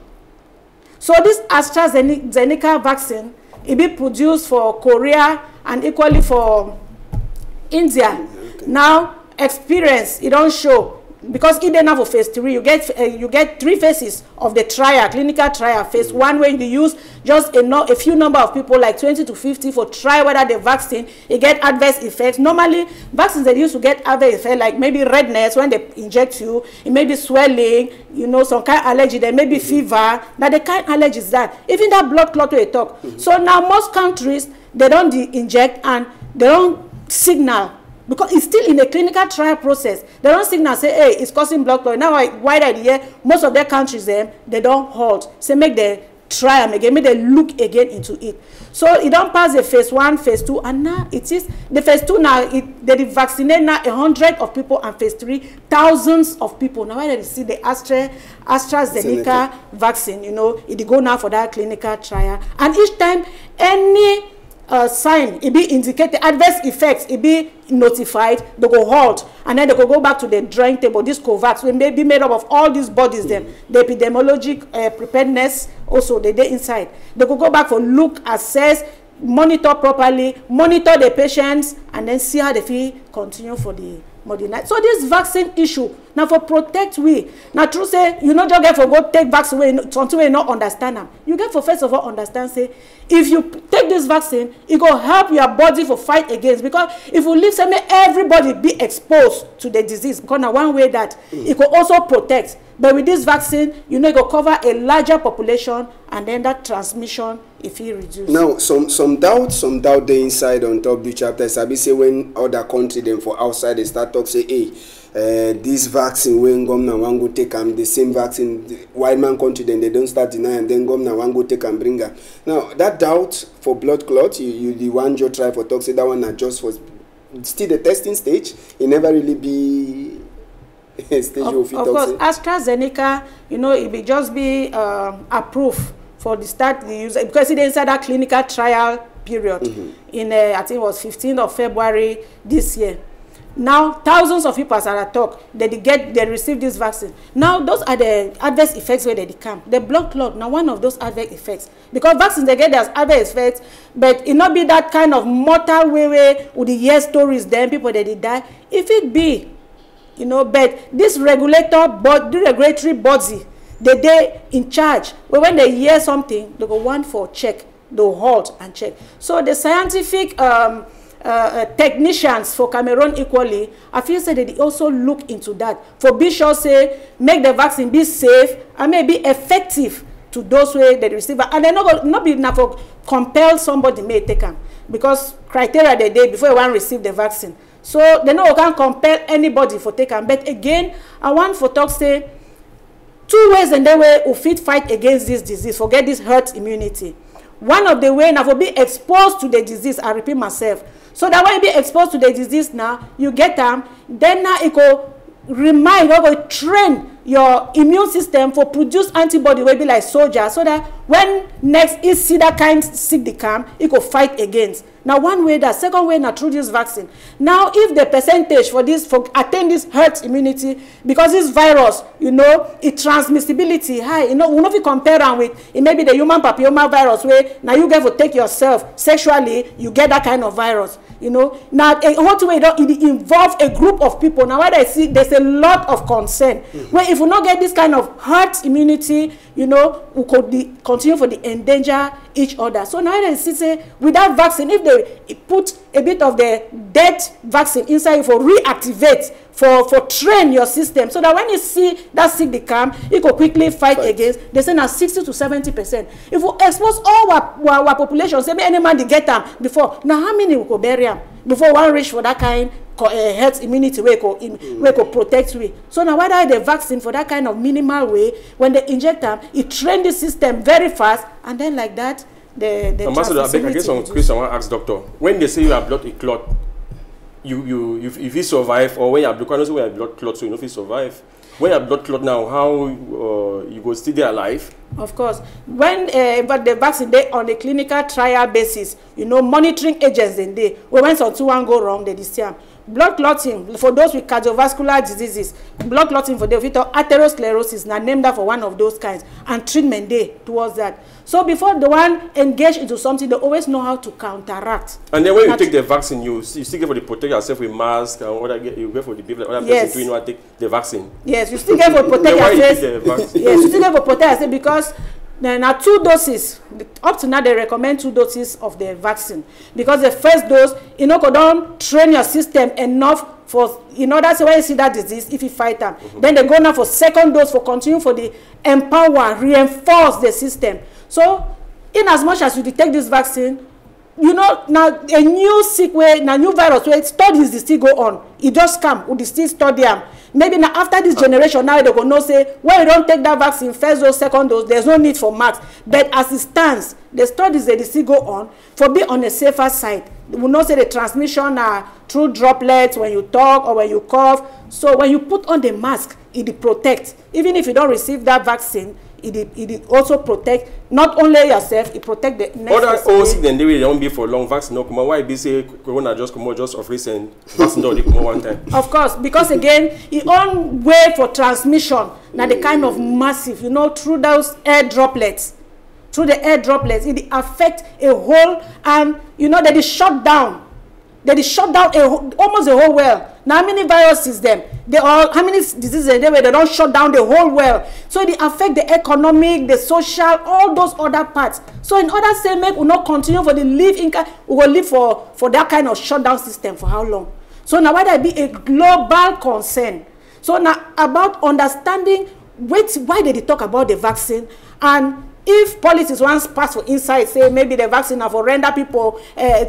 Speaker 2: So this AstraZeneca vaccine it be produced for Korea and equally for India. Now experience it don't show. Because it didn't have a phase 3, you get 3 phases of the trial, clinical trial. Phase 1 where you use just a few number of people like 20 to 50 for try whether the vaccine it get adverse effects. Normally vaccines they used to get adverse effects like maybe redness when they inject you, it may be swelling, you know, some kind of allergy, there may be fever. Now the kind of allergy is that even that blood clot we talk. So now most countries they don't inject and they don't signal. Because it's still in a clinical trial process. They don't signal say, hey, it's causing blood clot. Now, why that here, most of their countries, they don't halt. Say, make the try them again, make they look again into it. So it don't pass the phase 1, phase 2, and now it is the phase 2 now. They vaccinate now 100 of people, and phase 3 thousands of people. Now when they see the AstraZeneca vaccine, you know, it go now for that clinical trial, and each time any sign it be indicated, adverse effects it be notified, they go halt, and then they go back to the drawing table. This COVAX will be made up of all these bodies, them the epidemiologic preparedness also they inside. They go back for look, assess, monitor properly, monitor the patients, and then see how they feel continue for the night. So this vaccine issue now for protect we now true say you not just get for go take vaccine way something way not understand them. You get for first of all understand say if you take this vaccine it go help your body for fight against, because if you leave say everybody be exposed to the disease, because now one way that it could also protect. But with this vaccine, you know, it will cover a larger population, and then that transmission, if it reduces.
Speaker 1: Now, some doubt the inside on top the chapter. Sabi say when other country them for outside they start talk say, hey, this vaccine when governor one go take the same vaccine, the white man country then they don't start denying, and then governor one go take and bring her. Now that doubt for blood clot, you the one you try for talk say that one not just for still the testing stage. It never really be. Of
Speaker 2: course, AstraZeneca, you know, it will just be approved for the start the user, because it's inside that clinical trial period in I think it was 15th of February this year. Now thousands of people as I talk, they receive this vaccine. Now those are the adverse effects where they come. The blood clot, now one of those adverse effects, because vaccines they get their adverse effects, but it not be that kind of mortal way with the year stories. Then people they die. If it be, you know, but this regulatory body, they in charge. But when they hear something, they go one for check, they halt and check. So the scientific technicians for Cameroon equally, I feel say that they also look into that. For be sure say make the vaccine be safe and may be effective to those who they receive, and they not be enough for compel somebody may take them, because criteria they did before you want to receive the vaccine. So they no can compel anybody for taking. But again, I want for talk say 2 ways and the way we fit fight against this disease, forget this herd immunity. One of the way now for be exposed to the disease, I repeat myself. So that when you be exposed to the disease now, you get them, then now it go remind or go train your immune system for produce antibody will be like soldier, so that when next is see that kind sick the come, it will fight against. Now one way that, second way now through this vaccine. Now if the percentage for this for attain this herd immunity, because this virus, you know, it transmissibility high, you know, we not compare them with it may be the human papilloma virus where now you get to take yourself sexually, you get that kind of virus. You know, now what way it involve a group of people. Now what I see, there's a lot of concern. Where if we not get this kind of herd immunity, you know, we could continue for the endanger each other. So now I see say with that vaccine, if they put a bit of the dead vaccine inside for reactivate, for train your system, so that when you see that sick the come, it could quickly fight against. They say now 60 to 70%. If we expose all our population, say any man they get them before, now how many we could bury them before one reach for that kind health immunity where could protect we. So now whether the vaccine for that kind of minimal way, when they inject them, it train the system very fast, and then like that the
Speaker 3: Ambassador, I guess some question I want to ask doctor. When they say you have blood clot, if you survive, or when you have blood clot, so you know if you survive. When you have blood clot now, how you go still there alive?
Speaker 2: Of course. When but the vaccine they on a clinical trial basis, you know, monitoring agents in there. When something go wrong, they disturb. Blood clotting for those with cardiovascular diseases, blood clotting for the atherosclerosis, now named that for one of those kinds, and treatment day towards that. So before the one engage into something, they always know how to counteract. And
Speaker 3: then when you take the vaccine, you still get for the protect yourself with mask and what you get for the people, other person doing what take the vaccine.
Speaker 2: Yes, you still get for protect yourself. Yes, you still get for protect yourself because there are 2 doses. Up to now, they recommend 2 doses of the vaccine, because the first dose, you know, don't train your system enough for, you know, that's why you see that disease if you fight them. Then they go now for second dose for continue for the empower, reinforce the system. So, in as much as you take this vaccine, you know, now a new sick way, now new virus where studies still go on. It just come, we still study them. Maybe now after this generation, now they go no say, when you don't take that vaccine, first dose, second dose, there's no need for masks. But as it stands, the studies they still go on for be on a safer side. We will not say the transmission are through droplets when you talk or when you cough. So when you put on the mask, it protects. Even if you don't receive that vaccine, it also protect not only yourself, it protect the next
Speaker 3: person. Other sick then they don't be for long vaccine no come. Why be say corona just come out just of recent vaccine don't come one time?
Speaker 2: Of course, because again, it own way for transmission. Now the kind of massive, you know, through those air droplets. Through the air droplets, it affect a whole, and you know that it shut down. That it shut down almost the whole world. Now how many viruses them? They all, how many diseases they were? They don't shut down the whole world. So it affect the economic, the social, all those other parts. So in order to make we not continue for the live in, we will live for that kind of shutdown system for how long? So now why there be a global concern? So now about understanding why did they talk about the vaccine, and if policies once pass for inside, say maybe the vaccine have for render people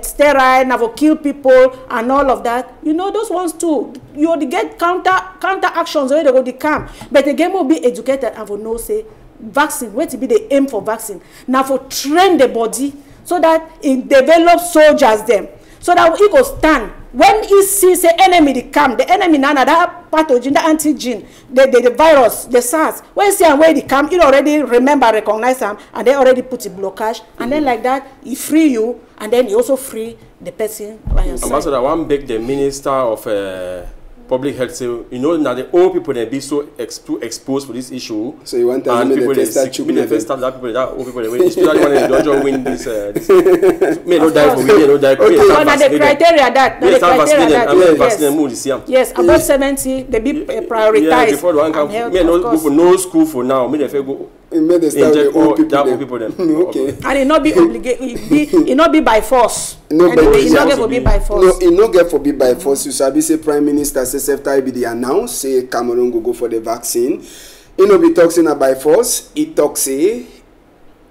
Speaker 2: sterile, have for kill people and all of that, you know, those ones too, you will get counter actions where they go to come. But again, will be educated and for know say vaccine, where to be the aim for vaccine. Now for train the body so that it develops soldiers them. So that it will stand. When he sees the enemy they come, the enemy now that pathogen, the antigen, the virus, the SARS, when you see and where they come, it already recognize them, and they already put a blockage, and then like that, he free you, and then he also free the person by your side.
Speaker 3: Ambassador, I want to beg the Minister of Public Health say, you know, now the old people they be so too exposed for this issue.
Speaker 1: So you want to
Speaker 3: and people they sick, the first time that people that old people they win, especially when they don't win this. May not die for we, may not die.
Speaker 2: Okay, so now the criteria that, the criteria
Speaker 3: that,
Speaker 2: yes, above 70 they be prioritized.
Speaker 3: Yeah, before the one come, may not go for no school for now. May they go.
Speaker 1: It made the start with old
Speaker 3: people them.
Speaker 1: Okay.
Speaker 2: And it not be obligated. It not be by force.
Speaker 1: No,
Speaker 2: anyway, it not get for be by force.
Speaker 1: No, it not get for be by force. You sabi say Prime Minister say after be the announce say Cameroon go for the vaccine. It no be talking about by force. It talk say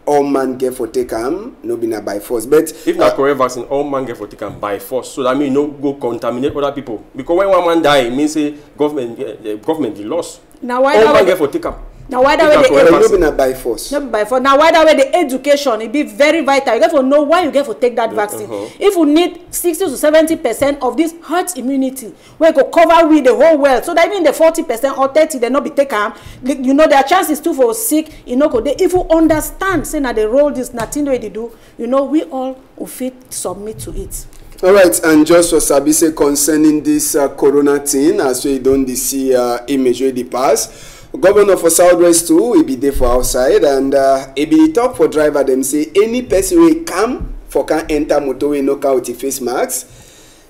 Speaker 1: all man get for take no be na by force. But
Speaker 3: if na correct vaccine, all man get for take by force. So that mean no go contaminate other people. Because when one man die, it means say government the loss.
Speaker 2: Now why
Speaker 3: all man get for take
Speaker 2: Now why that way
Speaker 1: the by force?
Speaker 2: Not by force. Now why that way the education it be very vital. You get to know why you get to take that vaccine. If you need 60 to 70% of this herd immunity, we go cover with the whole world. So that even the 40% or 30 they not be taken. You know their chances too for sick. You know if you understand, say now the role is nothing way they do. You know we all will fit submit to it.
Speaker 1: All right, and just for Sabi say concerning this corona thing, as we don't see image where the pass. Governor for Southwest too, he be there for outside, and he be the talk for driver them say any person will come for can enter motor we knock out the face mask.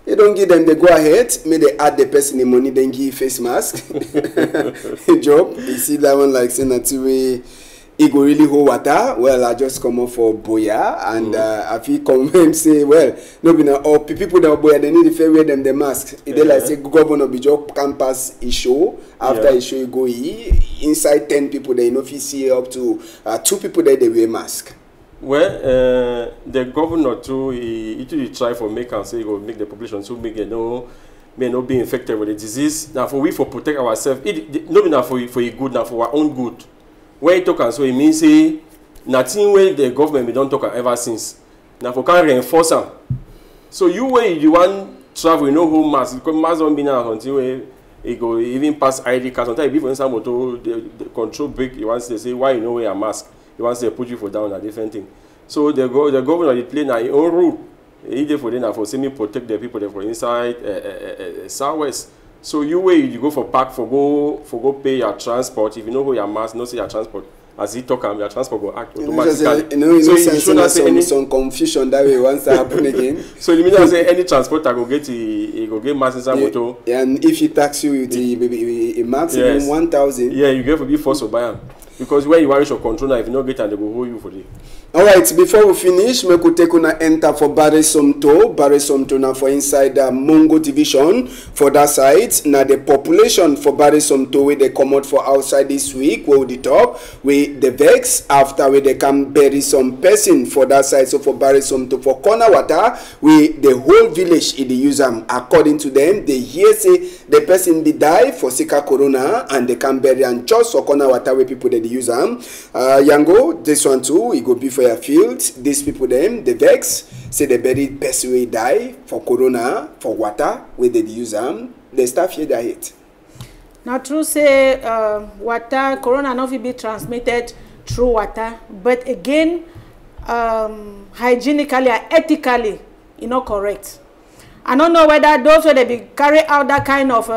Speaker 1: You don't give them the go ahead, may they add the person the money, then give face mask. Job, you see that one like saying that way. He go really hold water. Well, I just come up for boya, and I feel come and say, well, no be now all people that boya they need to fair wear them the mask. It like say governor be just campus a show after a show you go inside 10 people they know if you see up to 2 people that they wear mask.
Speaker 3: Well, the governor too he try for make and say he go make the population so make it may not be infected with the disease. Now for we for protect ourselves, no be now for a good now for our own good. When you talk and so it means say nothing where the government don't talk ever since. Now for can reinforce them. So you where you want travel, you know who mask because mask don't be now until where it go even pass ID card. Sometimes even some motor the control break you want to say why you know wear a mask. You want to put you for down a different thing. So the governor they play now his own rule. He dey for them for semi protect the people there for inside Southwest. So you where you go for park for go pay your transport. If you know who your mask, no say your transport. As he talk, your transport will act automatically.
Speaker 1: So you should not say some confusion that way once that happen again.
Speaker 3: So you mean to say any transporter go get go get mask inside motor.
Speaker 1: And if he tax you with a maximum 1,000.
Speaker 3: Yeah, you get to be forced to buy them. Because when you reach your controller, if you not get and they will hold you for it.
Speaker 1: All right, before we finish, we could take una enter for Barre Somto now for inside Mongo division for that side. Now the population for Barre Somto where they come out for outside this week, where the talk with the vex after where they can bury some person for that side. So for Barre Somto for corner water, we the whole village in the use them. According to them, they hear say the person be die for Sika Corona and they can bury and just for corner water where people they use them. Yango, this one too, it go be for your field. These people them, the vex, say they buried person wey die for corona, for water, where they use them. They start here their hate.
Speaker 2: Now true say water, corona not be transmitted through water, but again, hygienically and ethically, not correct. I don't know whether those where they be carry out that kind of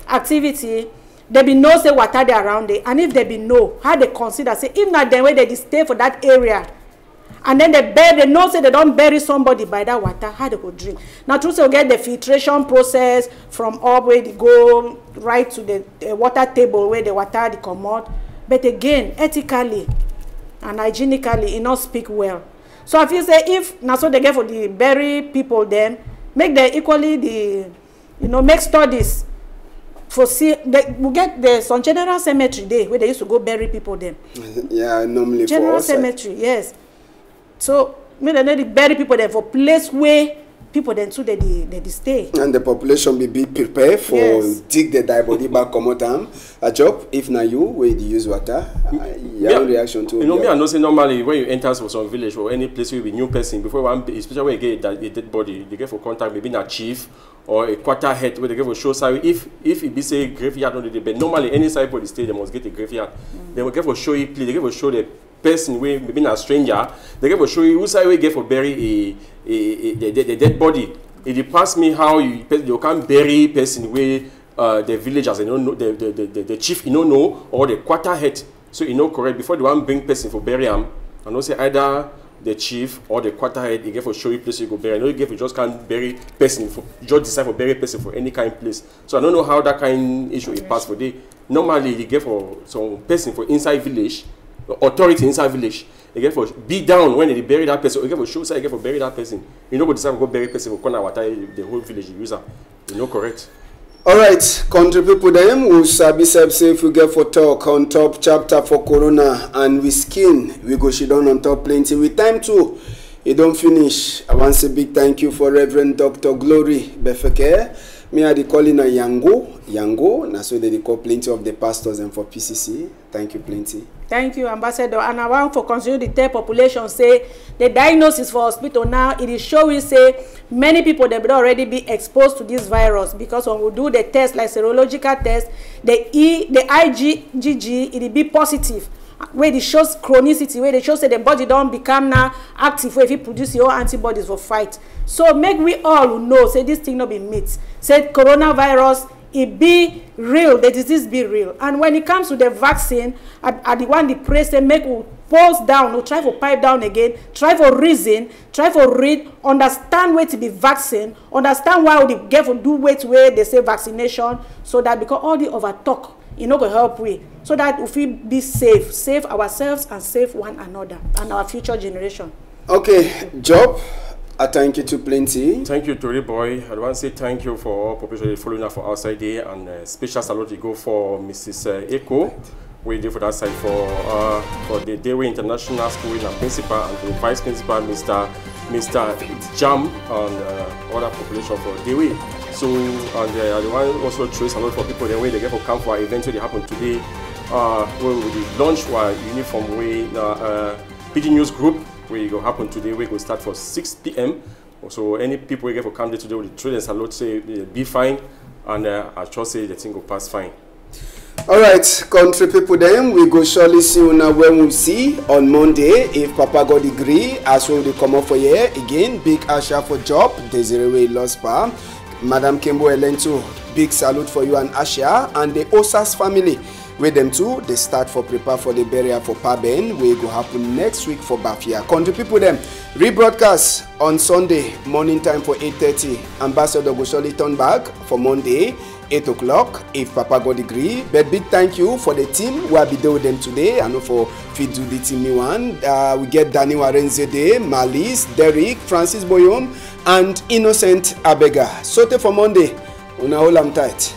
Speaker 2: activity, they be know say water they around it, and if they be know how they consider say if not the way they stay for that area, and then they know say they don't bury somebody by that water, how they go drink. Now true say we get the filtration process from up where they go right to the water table where the water they come out, but again ethically and hygienically it not speak well. So I feel say if now so they get for the bury people then make them equally the make studies. For see, we get some general cemetery there where they used to go bury people then.
Speaker 1: Yeah, normally
Speaker 2: general
Speaker 1: for
Speaker 2: cemetery, yes. So maybe they need to bury people there for place where people then too they stay. And
Speaker 1: the population will be prepared for dig the die body back come out a job. If now you where you use water, your reaction to
Speaker 3: me I know say normally when you enter for some village or any place with a new person before one especially when you get a dead body, they get for contact maybe a chief or a quarter head where they get for show sorry if it be say graveyard on the but normally any side for the state they must get a graveyard. They will get for show you play, they get for show the person we maybe a stranger, they get for show you who side we get for bury the dead body. It pass me how you can bury person where the villagers you know the chief you know or the quarter head, so you know correct before the one bring person for bury him and also either the chief or the quarter head, you get for show you place you go bury. I know you get for just can't bury person for just decide for bury person for any kind of place. So I don't know how that kind of issue is passed for day. Normally you get for some person for inside village, authority inside village. You get for be down when they bury that person. Or you get for show side, you get for bury that person. You know go decide to go bury person for corner water the whole village user. You know correct.
Speaker 1: All right, country people them who sabi say if we get for talk on top chapter for corona and we skin, we go she down on top plenty with time too. It don't finish. I want to say big thank you for Reverend Dr. Glory Befeke. Me are the calling a Yango. That's why they call plenty of the pastors and for PCC. Thank you plenty.
Speaker 2: Thank you, Ambassador. And I want for continue the tell population say the diagnosis for hospital now it is showing say many people they will already be exposed to this virus because when we do the test like serological test, the IgG it will be positive. Where it shows chronicity, where it shows that the body don't become now active, where if you produce your antibodies for fight. So make we all know, say this thing not be myth. Say coronavirus, it be real, the disease be real. And when it comes to the vaccine, at the one the press say make we pause down, or try for pipe down again, try for reason, try for read, understand where to be vaccine, understand why we get for do wait where they say vaccination, so that because all the over talk, it not going to help we. So that if we be safe, save ourselves and save one another and our future generation. Okay, Job, I thank you to plenty.
Speaker 3: Thank you, Tori Boy. I want to say thank you for all population following us for outside there, and special salute to go for Mrs. Echo. We did for that side for the Dewey International School and principal and the vice principal, Mr. Jam, and other population for Dewey. So and I want also trace a lot for people the way they get for camp for events they happen today. Where we launch our uniform way PIDGIN News Group we go happen today. We go start for 6 p.m. So any people we get for camp there today with the trade and salute say be fine, and I trust say the thing will pass fine.
Speaker 1: All right, country people then we go surely see now when we see on Monday if Papa God agree as well they come up for here again. Big Asha for Job, Desiree lost power. Madam Kimbo Elentu, big salute for you and Asha and the Osas family. With them too, they start for prepare for the burial for PIDGIN, will go happen next week for Bafia. Country people them rebroadcast on Sunday morning time for 8:30. Ambassador go surely turn back for Monday 8 o'clock if Papa God agree. But big thank you for the team who will be there with them today. I know for fit do the team one. We get Danny Warenzede, Malice, Derek, Francis Boyom, and Innocent Abega. Sote for Monday. Una hold am tight.